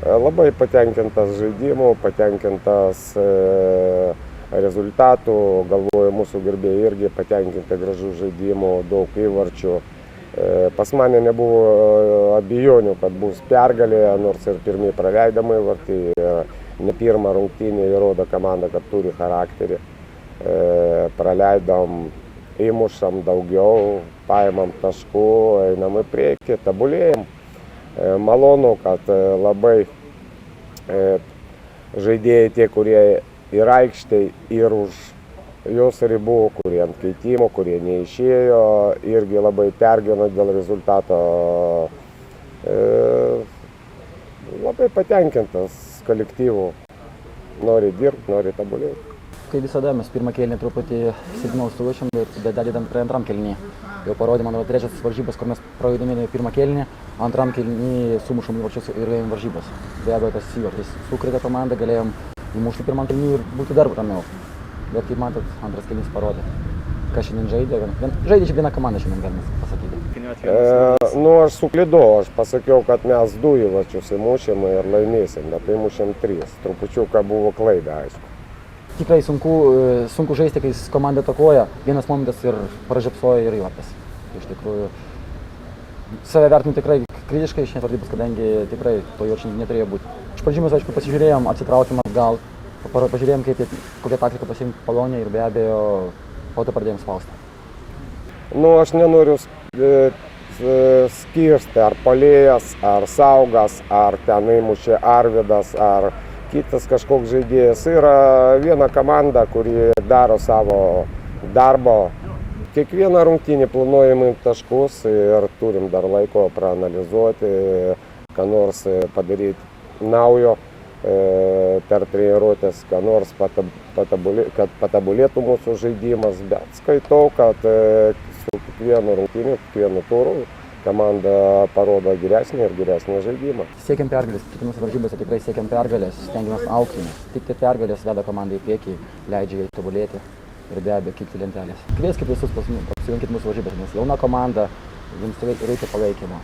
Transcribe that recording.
Labai patenkintas žaidimu, patenkintas rezultatų, galvoju, mūsų gerbėjai irgi patenkinti gražų žaidimų, daug įvarčių. Pas mane nebuvo abejonių, kad bus pergalė, nors ir pirmie praleidamai įvartį. Ne pirmą rungtynę įrodo komanda, kad turi charakterį. Praleidom, įmušam daugiau, paimam taškų, einam į priekį, tobulėjam. Malonu, kad labai žaidėjai tie, kurie ir aikštėj, ir už jos ribų, kurie ant keitimo, kurie neišėjo, irgi labai pergyvena dėl rezultato. Labai patenkintas kolektyvų, nori dirbti, nori tobulėti. Kaip visada, mes pirmą kėlinį truputį silpniau suluošėm, bet dalydam prie antram kėlinį. Jau parodė, mano trečias varžybas, kur mes pralaidėme pirmą kėlinį, antram kėlinį sumušom įvarčius ir laimėjom varžybas. Be abejo, tas įvartis sukrėtė komandą, galėjom įmušti pirmą kėlinį ir būti dar ramiau. Bet kaip matot, antras kėlinys parodė, kas šiandien žaidė. Žaidė viena komanda šiandien, galima pasakyti. Aš suklydau, aš pasakiau, kad mes 2 įvarčius įmušėm ir laimėsim, bet įmušėm 3. Trupučiuką buvo klaida, aišku. Tikrai sunku žaisti, kai komanda atakuoja. Vienas momentas ir pražiopsoja ir įvartis. Iš tikrųjų, save vertinu tikrai kritiškai šiandien varžybas, kadangi tikrai to įvarčio neturėjo būti. Iš pradžių, aišku, pasižiūrėjom, atsitraukėm atgal, pažiūrėjom, kokią taktiką pasirinkti Polonija ir be abejo, po to pradėjom spausti. Aš nenoriu skirti, ar puolėjas, ar saugas, ar ten įmušė Arvydas, ar kitas kažkoks žaidėjas. Yra viena komanda, kuri daro savo darbą. Kiekvieną rungtynį planuojam taškus ir turim dar laiko praanalizuoti, ką nors padaryti naujo per treniruotės, ką nors kad patobulėtų mūsų žaidimas. Bet skaitau, kad su kiekvienu rungtyniu, kiekvienu turu komanda parodo geresnį ir geresnį žaidimą. Siekiam pergalės, kiekvienose varžybose tikrai siekiam pergalės, stengiamės augti. Tik tai pergalės veda komandą į priekį, leidžia jai tobulėti ir be abejo kibti lentelės. Kvieskit visus apsilankyti mūsų varžybas, nes jauna komanda, jums reikia palaikymo.